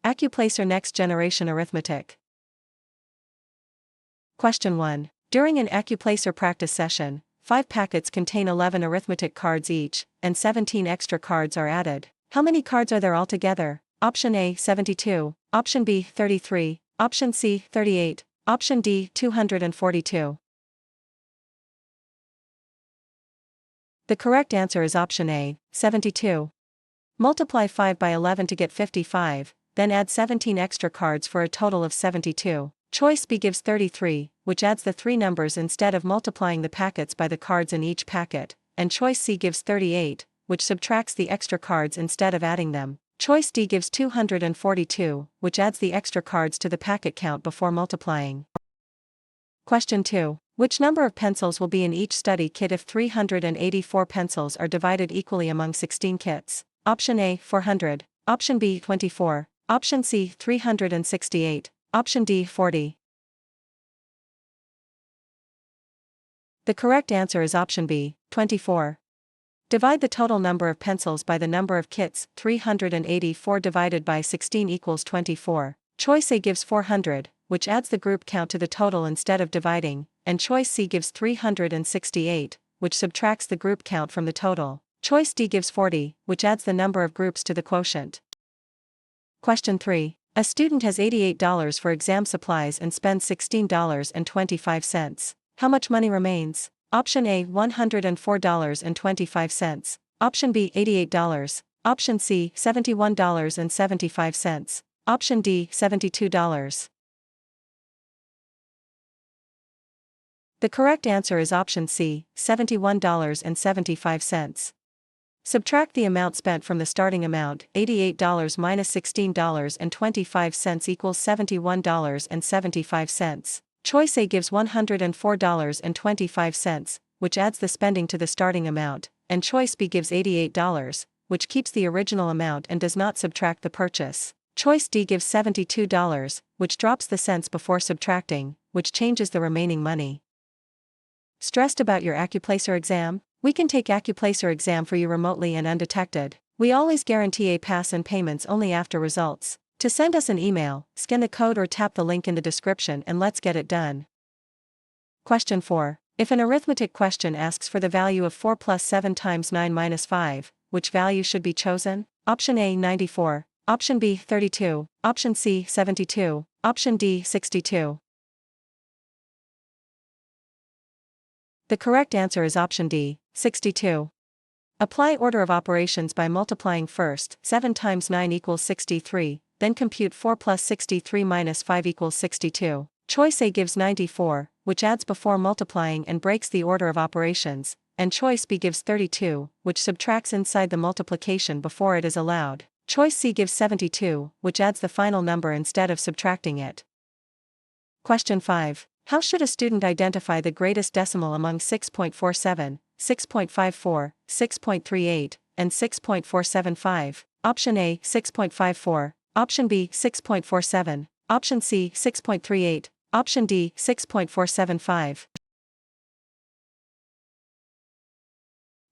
ACCUPLACER Next Generation Arithmetic. Question 1. During an ACCUPLACER practice session, 5 packets contain 11 arithmetic cards each, and 17 extra cards are added. How many cards are there altogether? Option A, 72, option B, 33, option C, 38, option D, 242. The correct answer is option A, 72. Multiply 5 by 11 to get 55, then add 17 extra cards for a total of 72. Choice B gives 33, which adds the 3 numbers instead of multiplying the packets by the cards in each packet, and choice C gives 38, which subtracts the extra cards instead of adding them. Choice D gives 242, which adds the extra cards to the packet count before multiplying. Question 2. Which number of pencils will be in each study kit if 384 pencils are divided equally among 16 kits? Option A, 400, option B, 24, option C, 368, option D, 40. The correct answer is option B, 24. Divide the total number of pencils by the number of kits. 384 divided by 16 equals 24. Choice A gives 400, which adds the group count to the total instead of dividing, and choice C gives 368, which subtracts the group count from the total. Choice D gives 40, which adds the number of groups to the quotient. Question 3. A student has $88 for exam supplies and spends $16.25. How much money remains? Option A, $104.25, option B, $88, option C, $71.75, option D, $72. The correct answer is option C, $71.75. Subtract the amount spent from the starting amount. $88 minus $16.25 equals $71.75. Choice A gives $104.25, which adds the spending to the starting amount, and choice B gives $88, which keeps the original amount and does not subtract the purchase. Choice D gives $72, which drops the cents before subtracting, which changes the remaining money. Stressed about your ACCUPLACER exam? We can take ACCUPLACER exam for you remotely and undetected. We always guarantee a pass and payments only after results. To send us an email, scan the code or tap the link in the description and let's get it done. Question 4. If an arithmetic question asks for the value of 4 plus 7 times 9 minus 5, which value should be chosen? Option A, 94, option B, 32, option C, 72, option D, 62. The correct answer is option D, 62. Apply order of operations by multiplying first. 7 times 9 equals 63, then compute 4 plus 63 minus 5 equals 62. Choice A gives 94, which adds before multiplying and breaks the order of operations, and choice B gives 32, which subtracts inside the multiplication before it is allowed. Choice C gives 72, which adds the final number instead of subtracting it. Question 5. How should a student identify the greatest decimal among 6.47, 6.54, 6.38, and 6.475? Option A, 6.54, option B, 6.47, option C, 6.38, option D, 6.475.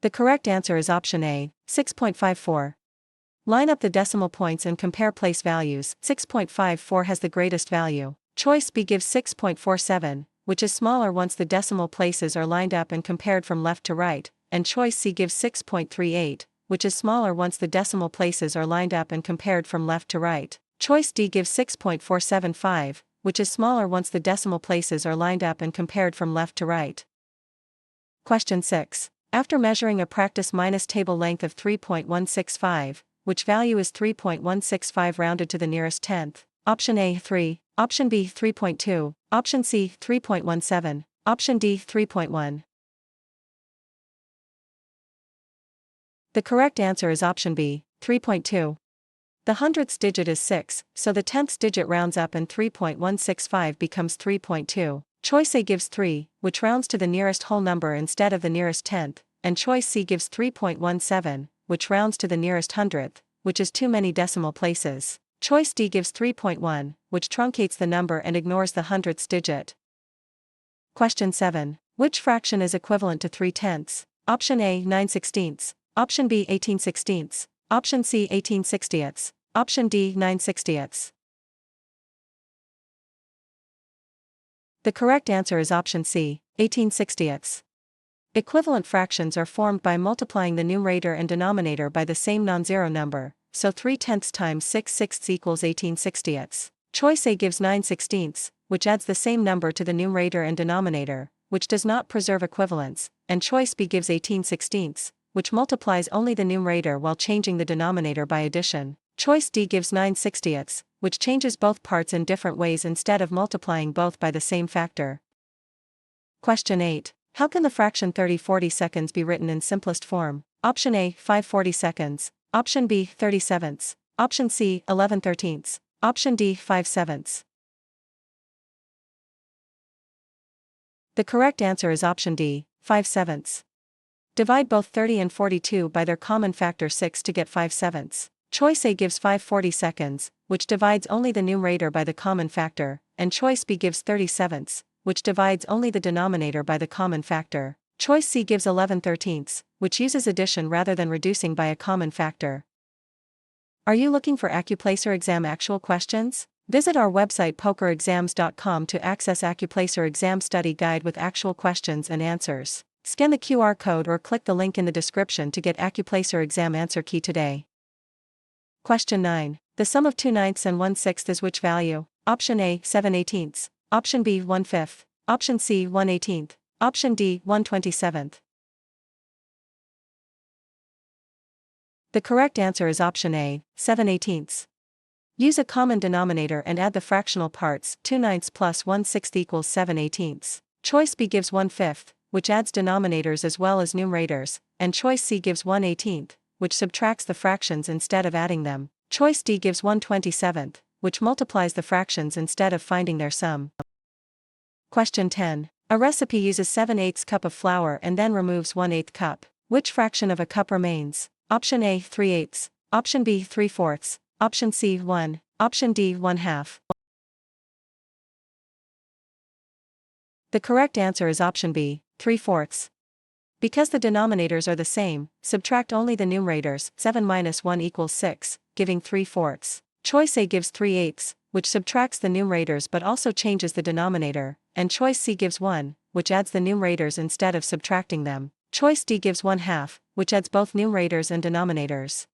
The correct answer is option A, 6.54. Line up the decimal points and compare place values. 6.54 has the greatest value. Choice B gives 6.47, which is smaller once the decimal places are lined up and compared from left to right, and choice C gives 6.38, which is smaller once the decimal places are lined up and compared from left to right. Choice D gives 6.475, which is smaller once the decimal places are lined up and compared from left to right. Question 6. After measuring a practice minus table length of 3.165, which value is 3.165 rounded to the nearest tenth? Option A, 3, option B, 3.2, option C, 3.17, option D, 3.1. The correct answer is option B, 3.2. The hundredths digit is 6, so the tenths digit rounds up and 3.165 becomes 3.2. Choice A gives 3, which rounds to the nearest whole number instead of the nearest tenth, and choice C gives 3.17, which rounds to the nearest hundredth, which is too many decimal places. Choice D gives 3.1, which truncates the number and ignores the hundredths digit. Question 7. Which fraction is equivalent to 3 tenths? Option A, 9 sixteenths, option B, 18 sixteenths, option C, 18 sixtieths, Option D, 9/60ths. The correct answer is option C, 18/60ths. Equivalent fractions are formed by multiplying the numerator and denominator by the same non-zero number, so 3/10 times 6/6 equals 18/60ths. Choice A gives 9/16, which adds the same number to the numerator and denominator, which does not preserve equivalence, and choice B gives 18/16, which multiplies only the numerator while changing the denominator by addition. Choice D gives 9/60ths, which changes both parts in different ways instead of multiplying both by the same factor. Question 8. How can the fraction 30/40 seconds be written in simplest form? Option A, 5/40 seconds. Option B, 30/7. Option C, 11/13. Option D, 5/7. The correct answer is option D, 5/7. Divide both 30 and 42 by their common factor 6 to get 5/7. Choice A gives 5/40 seconds, which divides only the numerator by the common factor, and choice B gives 30/7, which divides only the denominator by the common factor. Choice C gives 11/13, which uses addition rather than reducing by a common factor. Are you looking for ACCUPLACER exam actual questions? Visit our website pokerexams.com to access ACCUPLACER exam study guide with actual questions and answers. Scan the QR code or click the link in the description to get ACCUPLACER exam answer key today. Question 9. The sum of 2/9 and 1/6 is which value? Option A, 7/18. Option B, 1/5. Option C, 1/18. Option D, 1/27. The correct answer is option A, 7/18. Use a common denominator and add the fractional parts. 2/9 plus 1/6 equals 7/18. Choice B gives 1/5, which adds denominators as well as numerators, and choice C gives 1/18, which subtracts the fractions instead of adding them. Choice D gives 1/27, which multiplies the fractions instead of finding their sum. Question 10. A recipe uses 7/8 cup of flour and then removes 1/8 cup. Which fraction of a cup remains? Option A, 3/8. Option B, 3/4. Option C, 1. Option D, 1/2. The correct answer is option B, 3/4. Because the denominators are the same, subtract only the numerators. 7 minus 1 equals 6, giving 3/4. Choice A gives 3/8, which subtracts the numerators but also changes the denominator, and choice C gives 1, which adds the numerators instead of subtracting them. Choice D gives 1/2, which adds both numerators and denominators.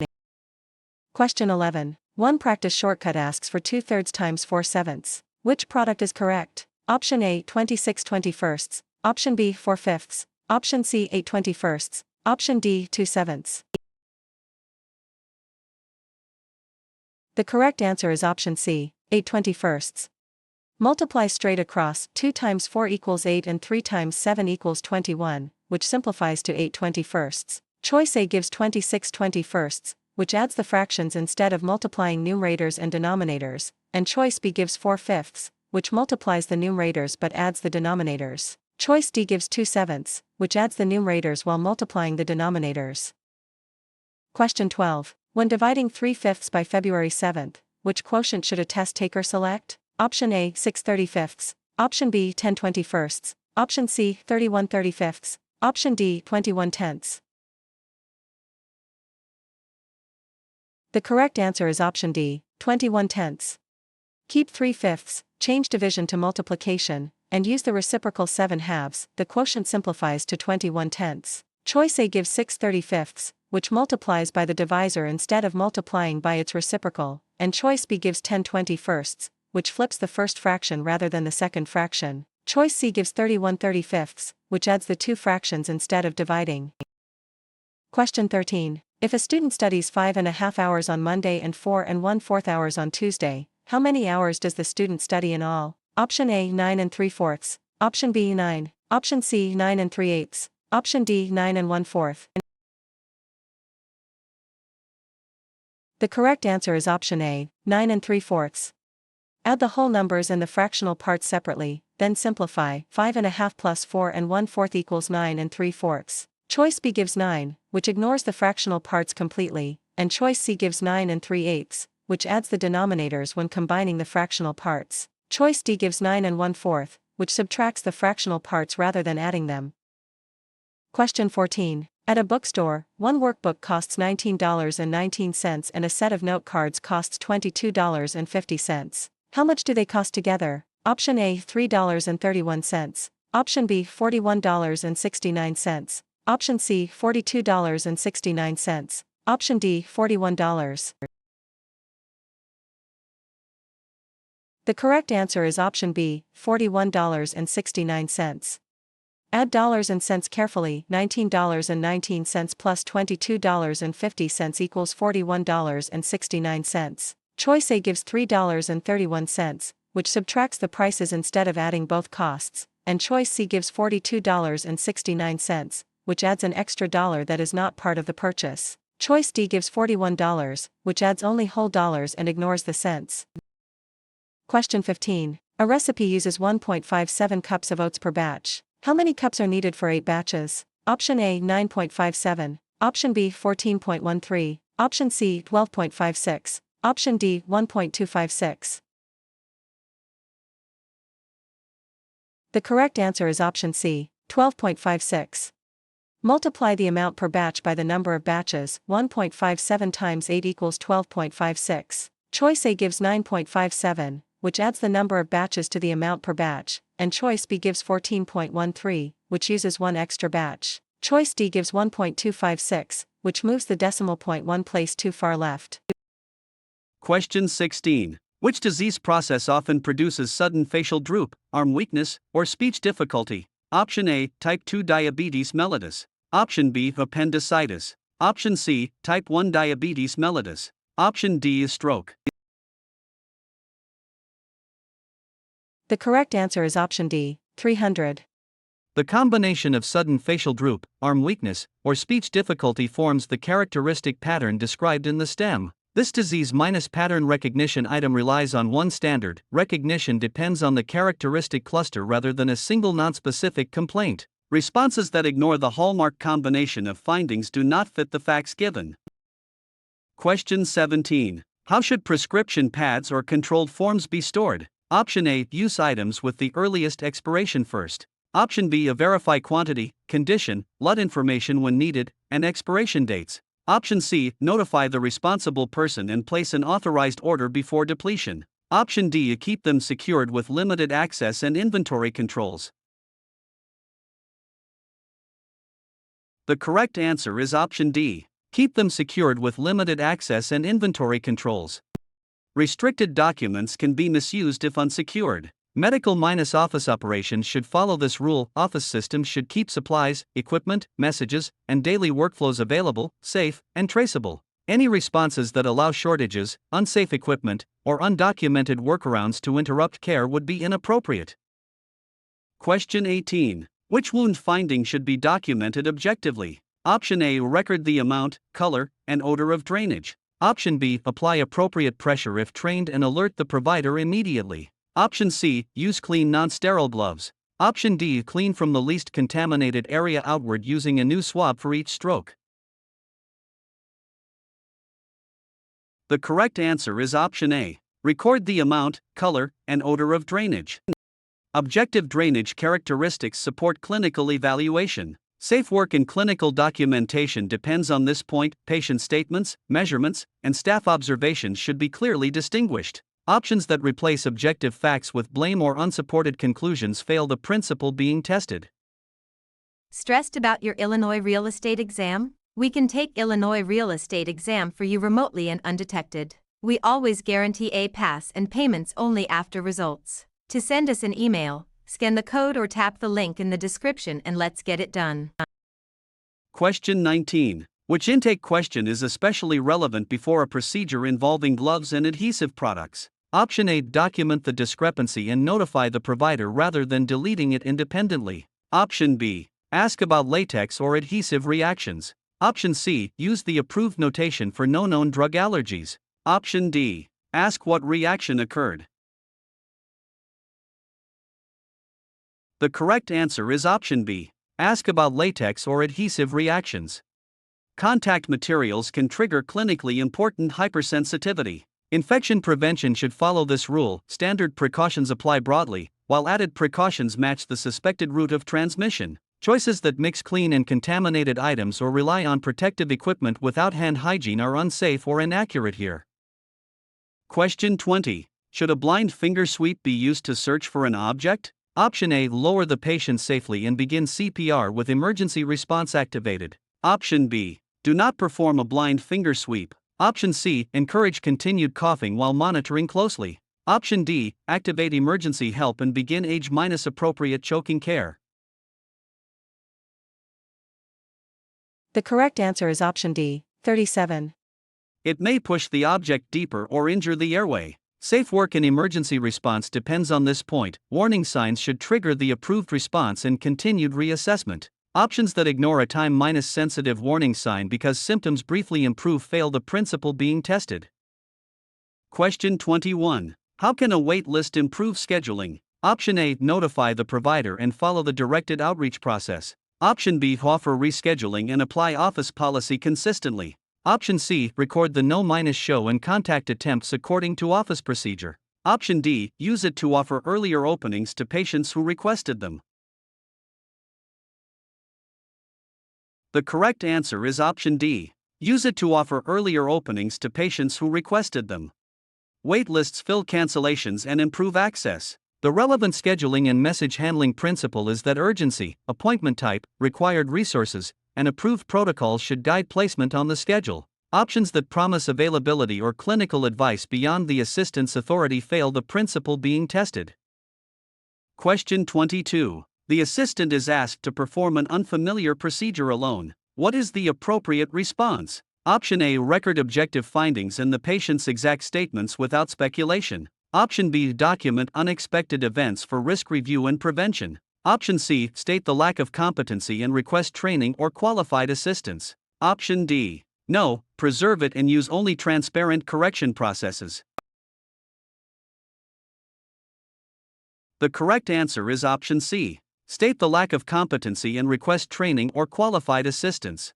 Question 11. One practice shortcut asks for 2/3 times 4/7. Which product is correct? Option A, 26/21. Option B, 4/5. Option C, 8/21. Option D, 2/7. The correct answer is option C, 8/21. Multiply straight across. 2 times 4 equals 8 and 3 times 7 equals 21, which simplifies to 8/21. Choice A gives 26/21, which adds the fractions instead of multiplying numerators and denominators, and choice B gives 4/5, which multiplies the numerators but adds the denominators. Choice D gives 2/7, which adds the numerators while multiplying the denominators. Question 12. When dividing 3/5 by February 7th, which quotient should a test taker select? Option A, 6/35. Option B, 10/21. Option C, 31/35. Option D, 21/10. The correct answer is option D, 21/10. Keep 3/5, change division to multiplication, and use the reciprocal 7/2. The quotient simplifies to 21/10. Choice A gives 6/35, which multiplies by the divisor instead of multiplying by its reciprocal, and choice B gives 10/21, which flips the first fraction rather than the second fraction. Choice C gives 31/35, which adds the two fractions instead of dividing. Question 13. If a student studies 5.5 hours on Monday and 4 1/4 hours on Tuesday, how many hours does the student study in all? Option A, 9 3/4. Option B, 9. Option C, 9 3/8. Option D, 9 1/4. The correct answer is option A, 9 3/4. Add the whole numbers and the fractional parts separately, then simplify. 5.5 plus 4 1/4 equals 9 3/4. Choice B gives 9, which ignores the fractional parts completely, and choice C gives 9 3/8, which adds the denominators when combining the fractional parts. Choice D gives 9 1/4, which subtracts the fractional parts rather than adding them. Question 14. At a bookstore, one workbook costs $19.19 and a set of note cards costs $22.50. How much do they cost together? Option A, $3.31. Option B, $41.69. Option C, $42.69. Option D, $41. The correct answer is option B, $41.69. Add dollars and cents carefully. $19.19 plus $22.50 equals $41.69. Choice A gives $3.31, which subtracts the prices instead of adding both costs, and choice C gives $42.69, which adds an extra dollar that is not part of the purchase. Choice D gives $41, which adds only whole dollars and ignores the cents. Question 15. A recipe uses 1.57 cups of oats per batch. How many cups are needed for 8 batches? Option A, 9.57. Option B, 14.13. Option C, 12.56. Option D, 1.256. The correct answer is option C, 12.56. Multiply the amount per batch by the number of batches. 1.57 times 8 equals 12.56. Choice A gives 9.57, which adds the number of batches to the amount per batch, and choice B gives 14.13, which uses one extra batch. Choice D gives 1.256, which moves the decimal point one place too far left. Question 16. Which disease process often produces sudden facial droop, arm weakness, or speech difficulty? Option A, type 2 diabetes mellitus. Option B, appendicitis. Option C, type 1 diabetes mellitus. Option D is stroke. The correct answer is option D, 300. The combination of sudden facial droop, arm weakness, or speech difficulty forms the characteristic pattern described in the stem. This disease minus pattern recognition item relies on one standard. Recognition depends on the characteristic cluster rather than a single nonspecific complaint. Responses that ignore the hallmark combination of findings do not fit the facts given. Question 17. How should prescription pads or controlled forms be stored? Option A, use items with the earliest expiration first. Option B, verify quantity, condition, lot information when needed, and expiration dates. Option C, notify the responsible person and place an authorized order before depletion. Option D, keep them secured with limited access and inventory controls. The correct answer is option D. Keep them secured with limited access and inventory controls. Restricted documents can be misused if unsecured. Medical minus office operations should follow this rule. Office systems should keep supplies, equipment, messages, and daily workflows available, safe, and traceable. Any responses that allow shortages, unsafe equipment, or undocumented workarounds to interrupt care would be inappropriate. Question 18. Which wound finding should be documented objectively? Option A, record the amount, color, and odor of drainage. Option B, apply appropriate pressure if trained and alert the provider immediately. Option C, use clean non-sterile gloves. Option D, clean from the least contaminated area outward using a new swab for each stroke. The correct answer is option A. Record the amount, color, and odor of drainage. Objective drainage characteristics support clinical evaluation. Safe work in clinical documentation depends on this point. Patient statements, measurements, and staff observations should be clearly distinguished. Options that replace objective facts with blame or unsupported conclusions fail the principle being tested. Stressed about your Illinois real estate exam? We can take Illinois real estate exam for you remotely and undetected. We always guarantee a pass and payments only after results. To send us an email, scan the code or tap the link in the description and let's get it done. Question 19. Which intake question is especially relevant before a procedure involving gloves and adhesive products? Option A, document the discrepancy and notify the provider rather than deleting it independently. Option B, ask about latex or adhesive reactions. Option C, use the approved notation for no known drug allergies. Option D, ask what reaction occurred. The correct answer is option B, ask about latex or adhesive reactions. Contact materials can trigger clinically important hypersensitivity. Infection prevention should follow this rule. Standard precautions apply broadly, while added precautions match the suspected route of transmission. Choices that mix clean and contaminated items or rely on protective equipment without hand hygiene are unsafe or inaccurate here. Question 20. Should a blind finger sweep be used to search for an object? Option A. Lower the patient safely and begin CPR with emergency response activated. Option B. Do not perform a blind finger sweep. Option C. Encourage continued coughing while monitoring closely. Option D. Activate emergency help and begin age-appropriate choking care. The correct answer is option D, 37. It may push the object deeper or injure the airway. Safe work in emergency response depends on this point. Warning signs should trigger the approved response and continued reassessment. Options that ignore a time-sensitive warning sign because symptoms briefly improve fail the principle being tested. Question 21. How can a wait list improve scheduling? Option A. Notify the provider and follow the directed outreach process. Option B. Offer rescheduling and apply office policy consistently. Option C. Record the no-show and contact attempts according to office procedure. Option D. Use it to offer earlier openings to patients who requested them. The correct answer is option D. Use it to offer earlier openings to patients who requested them. Wait lists fill cancellations and improve access. The relevant scheduling and message handling principle is that urgency, appointment type, required resources, and approved protocols should guide placement on the schedule. Options that promise availability or clinical advice beyond the assistant's authority fail the principle being tested. Question 22. The assistant is asked to perform an unfamiliar procedure alone. What is the appropriate response? Option A. Record objective findings and the patient's exact statements without speculation. Option B. Document unexpected events for risk review and prevention. Option C. State the lack of competency and request training or qualified assistance. Option D. No, preserve it and use only transparent correction processes. The correct answer is option C. State the lack of competency and request training or qualified assistance.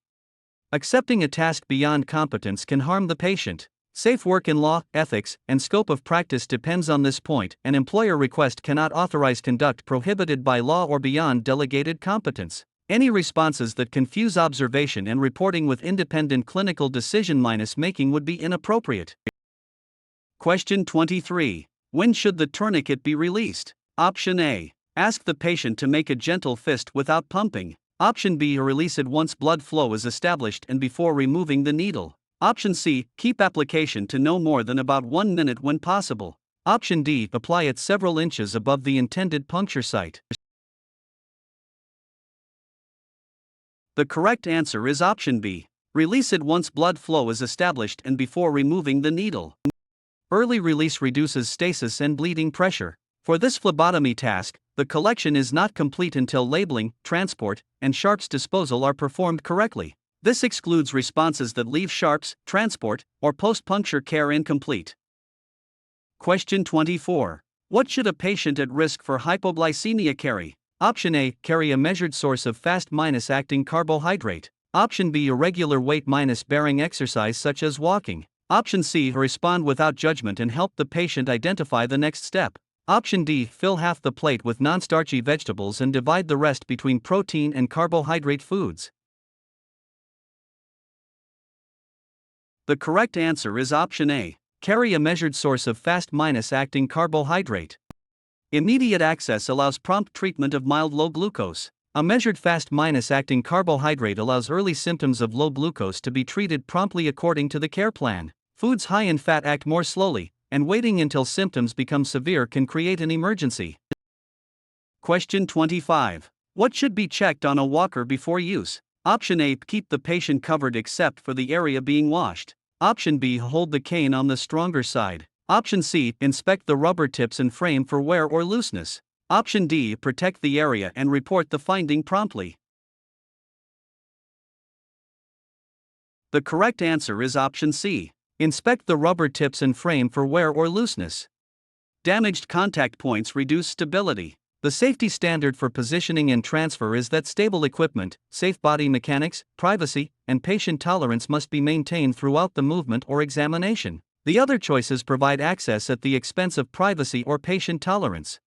Accepting a task beyond competence can harm the patient. Safe work in law, ethics, and scope of practice depends on this point. An employer request cannot authorize conduct prohibited by law or beyond delegated competence. Any responses that confuse observation and reporting with independent clinical decision-making would be inappropriate. Question 23. When should the tourniquet be released? Option A. Ask the patient to make a gentle fist without pumping. Option B. Release it once blood flow is established and before removing the needle. Option C. Keep application to no more than about 1 minute when possible. Option D. Apply it several inches above the intended puncture site. The correct answer is option B. Release it once blood flow is established and before removing the needle. Early release reduces stasis and bleeding pressure. For this phlebotomy task, the collection is not complete until labeling, transport, and sharps disposal are performed correctly. This excludes responses that leave sharps, transport, or post-puncture care incomplete. Question 24. What should a patient at risk for hypoglycemia carry? Option A. Carry a measured source of fast-acting carbohydrate. Option B. Irregular weight-bearing exercise such as walking. Option C. Respond without judgment and help the patient identify the next step. Option D. Fill half the plate with non-starchy vegetables and divide the rest between protein and carbohydrate foods. The correct answer is option A. Carry a measured source of fast-acting carbohydrate. Immediate access allows prompt treatment of mild low glucose. A measured fast-acting carbohydrate allows early symptoms of low glucose to be treated promptly according to the care plan. Foods high in fat act more slowly, and waiting until symptoms become severe can create an emergency. Question 25. What should be checked on a walker before use? Option A. Keep the patient covered except for the area being washed. Option B. Hold the cane on the stronger side. Option C. Inspect the rubber tips and frame for wear or looseness. Option D. Protect the area and report the finding promptly. The correct answer is option C. Inspect the rubber tips and frame for wear or looseness. Damaged contact points reduce stability. The safety standard for positioning and transfer is that stable equipment, safe body mechanics, privacy, and patient tolerance must be maintained throughout the movement or examination. The other choices provide access at the expense of privacy or patient tolerance.